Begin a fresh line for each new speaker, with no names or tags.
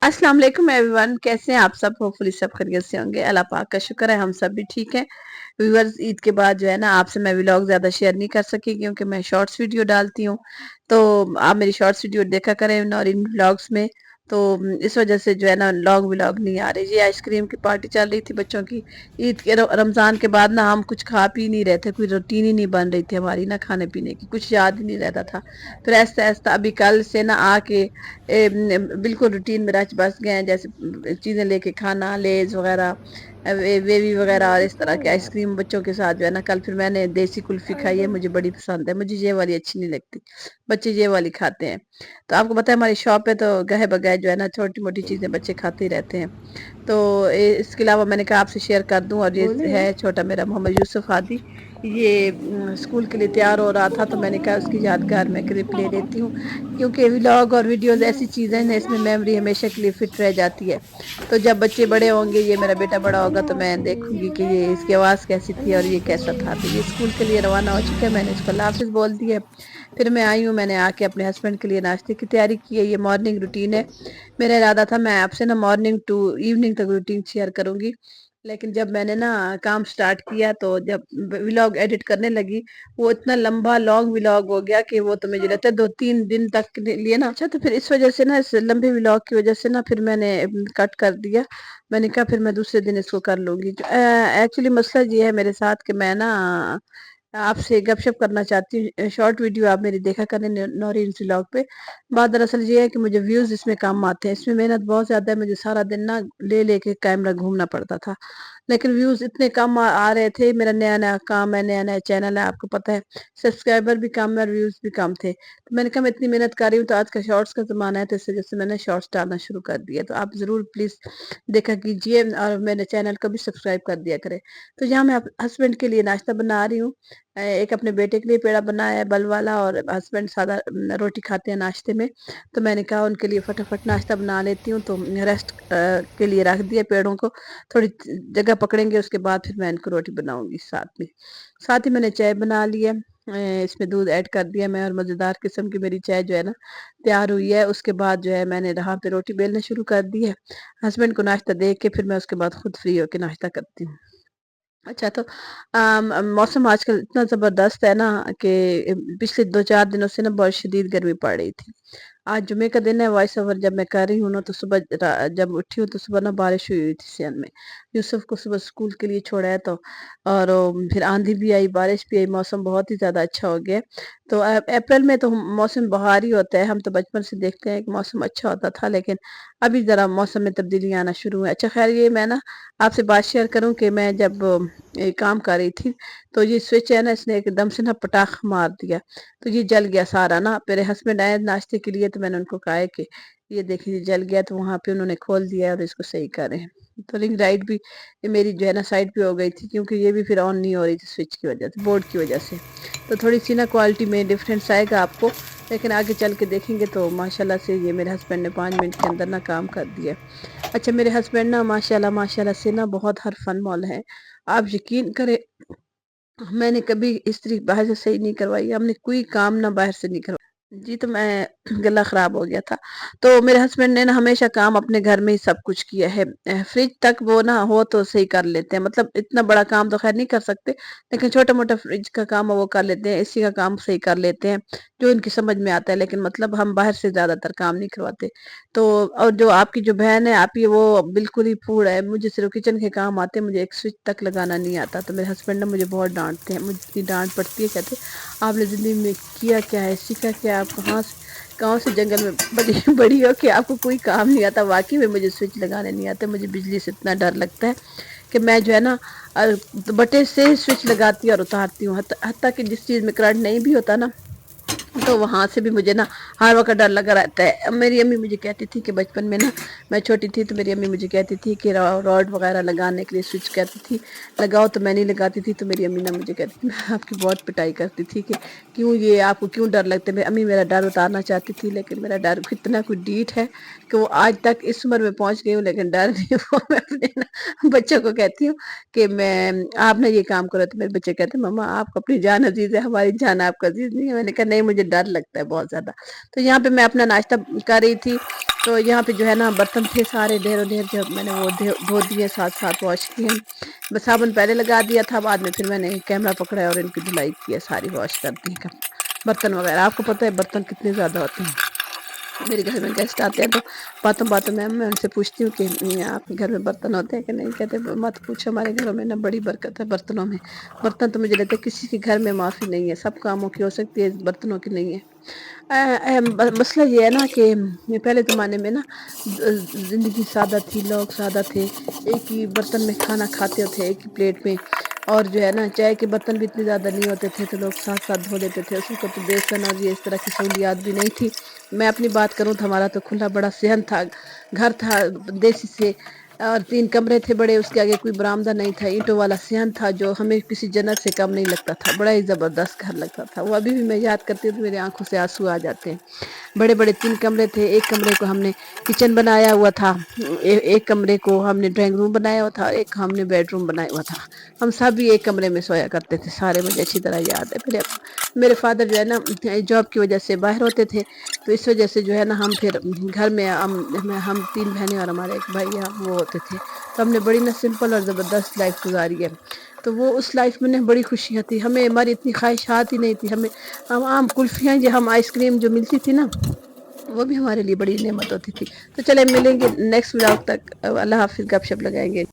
अस्सलाम वालेकुम एवरीवन, कैसे हैं आप सब? होपफुली सब खैरियत से होंगे। अल्लाह पाक का शुक्र है हम सब भी ठीक हैं। व्यूअर्स, ईद के बाद जो है ना आपसे मैं व्लॉग ज़्यादा शेयर नहीं कर सकी क्योंकि मैं शॉर्ट्स वीडियो डालती हूँ। तो आप मेरी शॉर्ट्स वीडियो देखा करें और इन व्लॉग्स में। तो इस वजह से जो है ना लॉन्ग व्लॉग नहीं आ रही। ये आइसक्रीम की पार्टी चल रही थी बच्चों की। ईद के रमज़ान के बाद ना हम कुछ खा पी नहीं रहे थे, कोई रूटीन ही नहीं बन रही थी हमारी ना खाने पीने की, कुछ याद ही नहीं रहता था। फिर ऐसा ऐसा अभी कल से ना आके बिल्कुल रूटीन में रच बस गए हैं। जैसे चीज़ें लेके खाना, लेज वगैरह, वेवी वगैरह और इस तरह के आइसक्रीम बच्चों के साथ जो है ना। कल फिर मैंने देसी कुल्फी खाई है, मुझे बड़ी पसंद है। मुझे ये वाली अच्छी नहीं लगती, बच्चे ये वाली खाते हैं। तो आपको पता है हमारी शॉप है, तो गहे बगैर जो है ना छोटी मोटी चीज़ें बच्चे खाते ही रहते हैं। तो इसके अलावा मैंने कहा आपसे शेयर कर दूं। और ये है छोटा मेरा मोहम्मद यूसुफ हादी। ये स्कूल के लिए तैयार हो रहा था, तो मैंने कहा उसकी यादगार मैं क्लिप ले लेती हूँ क्योंकि व्लॉग और वीडियोस ऐसी चीज़ें हैं इसमें मेमोरी हमेशा के लिए फिट रह जाती है। तो जब बच्चे बड़े होंगे, ये मेरा बेटा बड़ा होगा, तो मैं देखूंगी कि ये इसकी आवाज़ कैसी थी और ये कैसा था। तो ये स्कूल के लिए रवाना हो चुका है, मैंने इसको अल्लाह हाफिज़ बोल दिया है। फिर मैं आई हूँ, मैंने आके अपने हस्बैंड के लिए नाश्ते की तैयारी की है। ये मॉर्निंग रूटीन है। मेरा इरादा था मैं आपसे ना मॉर्निंग टू इवनिंग तक रूटीन शेयर करूंगी, लेकिन जब मैंने ना काम स्टार्ट किया तो जब व्लॉग एडिट करने लगी, वो इतना लंबा लॉन्ग व्लॉग हो गया कि वो तो मुझे लगता है 2-3 दिन तक के लिए ना। अच्छा, तो फिर इस वजह से ना, इस लंबे व्लॉग की वजह से ना, फिर मैंने कट कर दिया। मैंने कहा फिर मैं दूसरे दिन इसको कर लूंगी। एक्चुअली मसला ये है मेरे साथ कि मैं ना आपसे गपशप करना चाहती हूँ। शॉर्ट वीडियो आप मेरी देखा करें नौरीन व्लॉग पे। बात दरअसल ये है कि मुझे व्यूज इसमें कम आते हैं, इसमें मेहनत बहुत ज्यादा है, मुझे सारा दिन ना ले लेके कैमरा घूमना पड़ता था, लेकिन व्यूज इतने कम आ रहे थे। मेरा नया नया काम है, नया नया चैनल है, आपको पता है। सब्सक्राइबर भी कम है और व्यूज भी कम थे, तो मैंने कहा मैं इतनी मेहनत कर रही हूँ तो आज का शॉर्ट्स का जमाना है, तो इस वजह से मैंने शॉर्ट्स डालना शुरू कर दिया। तो आप जरूर प्लीज देखा कीजिए और मेरे चैनल को भी सब्सक्राइब कर दिया करें। तो यहाँ मैं हस्बैंड के लिए नाश्ता बना रही हूँ। एक अपने बेटे के लिए पेड़ा बनाया है बल वाला, और हस्बैंड सादा रोटी खाते हैं नाश्ते में। तो मैंने कहा उनके लिए फटाफट नाश्ता बना लेती हूँ, तो रेस्ट के लिए रख दिया पेड़ों को। थोड़ी जगह पकड़ेंगे, उसके बाद फिर मैं इनको रोटी बनाऊंगी साथ में। साथ ही मैंने चाय बना ली है। इसमें दूध ऐड कर दिया मैं, और मज़ेदार किस्म की मेरी चाय जो है ना तैयार हुई है। उसके बाद जो है मैंने रहा पे रोटी बेलना शुरू कर दी है। हस्बैंड को नाश्ता दे के फिर मैं उसके बाद खुद फ्री होके नाश्ता करती हूँ। अच्छा, तो मौसम आजकल इतना ज़बरदस्त है ना कि पिछले 2-4 दिनों से ना बहुत शदीद गर्मी पड़ रही थी। आज जुमे का दिन है। वॉइस ओवर जब मैं कर रही हूँ ना, तो सुबह जब उठी हूँ तो सुबह ना बारिश हुई हुई थी सियान में। यूसुफ को सुबह स्कूल के लिए छोड़ा है, तो और फिर आंधी भी आई, बारिश भी आई, मौसम बहुत ही ज़्यादा अच्छा हो गया। तो अप्रैल में तो मौसम बहार ही होता है, हम तो बचपन से देखते हैं कि मौसम अच्छा होता था, लेकिन अभी ज़रा मौसम में तब्दीली आना शुरू है। अच्छा खैर, ये मैं ना आपसे बात शेयर करूं कि मैं जब ये काम कर रही थी, तो ये स्विच है ना, इसने एकदम से ना पटाख मार दिया, तो ये जल गया सारा ना। मेरे हस्बैंड आए नाश्ते के लिए, तो मैंने उनको कहा है कि ये देखिए ये जल गया, तो वहां पे उन्होंने खोल दिया और इसको सही कर रहे हैं। तो रिंग लाइट भी ये मेरी जो है ना साइड पे हो गई थी, क्योंकि ये भी फिर ऑन नहीं हो रही थी स्विच की वजह से, बोर्ड की वजह से। तो थोड़ी सी ना क्वालिटी में डिफरेंस आएगा आपको, लेकिन आगे चल के देखेंगे तो माशाल्लाह से ये मेरे हस्बैंड ने 5 मिनट के अंदर ना काम कर दिया। अच्छा, मेरे हस्बैंड ना माशाल्लाह माशाल्लाह से ना बहुत हरफन मौल है। आप यकीन करें, मैंने कभी इस्त्री बाहर से सही नहीं करवाई, हमने कोई काम ना बाहर से नहीं करवाया। जी, तो मैं गला खराब हो गया था। तो मेरे हस्बैंड ने ना हमेशा काम अपने घर में ही सब कुछ किया है। फ्रिज तक वो ना हो तो सही कर लेते हैं, मतलब इतना बड़ा काम तो खैर नहीं कर सकते, लेकिन छोटा मोटा फ्रिज का काम है वो कर लेते हैं, एसी का काम सही कर लेते हैं, जो इनकी समझ में आता है। लेकिन मतलब हम बाहर से ज्यादातर काम नहीं करवाते। तो और जो आपकी जो बहन है आप, ये वो बिल्कुल ही फूड है, मुझे सिर्फ किचन के काम आते हैं, मुझे एक स्विच तक लगाना नहीं आता। तो मेरे हस्बैंड ना मुझे बहुत डांटते हैं, मुझे इतनी डांट पड़ती है, कहते आपने जिंदगी में किया क्या है, सीखा क्या है, आप गाँव से जंगल में बड़ी बड़ी हो कि आपको कोई काम नहीं आता। वाकई में मुझे स्विच लगाने नहीं आते, मुझे बिजली से इतना डर लगता है कि मैं जो है ना बटे से स्विच लगाती और उतारती हूँ। हत्ता कि जिस चीज़ में करंट नहीं भी होता ना, तो वहां से भी मुझे ना हर वक्त डर लगा रहता है। अब मेरी अम्मी मुझे कहती थी कि बचपन में ना, मैं छोटी थी तो मेरी अम्मी मुझे कहती थी कि रॉड वगैरह लगाने के लिए स्विच कहती थी लगाओ, तो मैं नहीं लगाती थी। तो मेरी अम्मी ना मुझे कहती थी, मैं आपकी बहुत पिटाई करती थी कि क्यों, ये आपको क्यों डर लगता है। मेरी अम्मी मेरा डर उतारना चाहती थी, लेकिन मेरा डर इतना कुछ डीठ है कि वो आज तक इस उम्र में पहुंच गई हूँ, लेकिन डर नहीं। वो मैं अपने ना बच्चों को कहती हूँ कि मैं आप ना ये काम करो, तो मेरे बच्चे कहते हैं मम्मा आप अपनी जान अजीज है, हमारी जान आपका अजीज नहीं है। मैंने कहा नहीं, मुझे ڈر لگتا ہے بہت زیادہ. تو یہاں پہ میں اپنا ناشتہ کر رہی تھی. تو یہاں پہ جو ہے نا برتن تھے سارے ڈھیر و ڈھیر، جو میں نے وہ دھو دیے، ساتھ ساتھ واش کیے. بس صابن پہلے لگا دیا تھا، بعد میں پھر میں نے کیمرہ پکڑا اور ان کی دھلائی کی ہے، ساری واش کر دی برتن وغیرہ. آپ کو پتہ ہے برتن کتنے زیادہ ہوتے ہیں. میرے گھر میں گیسٹ آتے ہیں تو باتوں میں ان سے پوچھتی ہوں کہ آپ کے گھر میں برتن ہوتے ہیں کہ نہیں. کہتے مت پوچھو، ہمارے گھروں میں نا بڑی برکت ہے برتنوں میں. برتن تو مجھے لگتا ہے کسی کے گھر میں معافی نہیں ہے، سب کاموں کی ہو سکتی ہے، برتنوں کی نہیں ہے. مسئلہ یہ ہے نا کہ پہلے زمانے میں نا زندگی سادہ تھی، لوگ سادہ تھے، ایک ہی برتن میں کھانا کھاتے تھے، ایک ہی پلیٹ میں. اور جو ہے نا چائے کے برتن بھی اتنے زیادہ نہیں ہوتے تھے، تو لوگ ساتھ ساتھ دھو لیتے تھے. اس وقت تو بیسن اور یہ اس طرح کی سہولیات بھی نہیں تھی. میں اپنی بات کروں تو ہمارا تو کھلا بڑا صحن تھا، گھر تھا دیسی سے، اور 3 کمرے تھے بڑے، اس کے آگے کوئی برآمدہ نہیں تھا، اینٹوں والا صحن تھا جو ہمیں کسی جنت سے کم نہیں لگتا تھا. بڑا ہی زبردست گھر لگتا تھا وہ. ابھی بھی میں یاد کرتی ہوں تو میری آنکھوں سے آنسو آ جاتے ہیں. بڑے بڑے 3 کمرے تھے، ایک کمرے کو ہم نے کچن بنایا ہوا تھا، ایک کمرے کو ہم نے ڈرائنگ روم بنایا ہوا تھا، ایک ہم نے بیڈ روم بنایا ہوا تھا. ہم سب بھی ایک کمرے میں سویا کرتے تھے سارے، مجھے اچھی طرح یاد ہے. پھر میرے فادر جو ہے نا جاب کی وجہ سے باہر ہوتے تھے، تو اس وجہ سے جو ہے نا ہم پھر گھر میں ہم 3 بہنیں اور ہمارے ایک بھائی وہ ہوتے تھے. تو ہم نے بڑی نا سمپل اور زبردست لائف گزاری ہے. تو وہ اس لائف میں نے بڑی خوشیاں تھی. ہمیں ہماری اتنی خواہشات ہی نہیں تھی. ہم عام کلفیاں جو ہم آئس کریم جو ملتی تھی نا، وہ بھی ہمارے لیے بڑی نعمت ہوتی تھی. تو چلے ملیں گے نیکسٹ ولاگ تک. اللہ حافظ. گپ شپ لگائیں گے.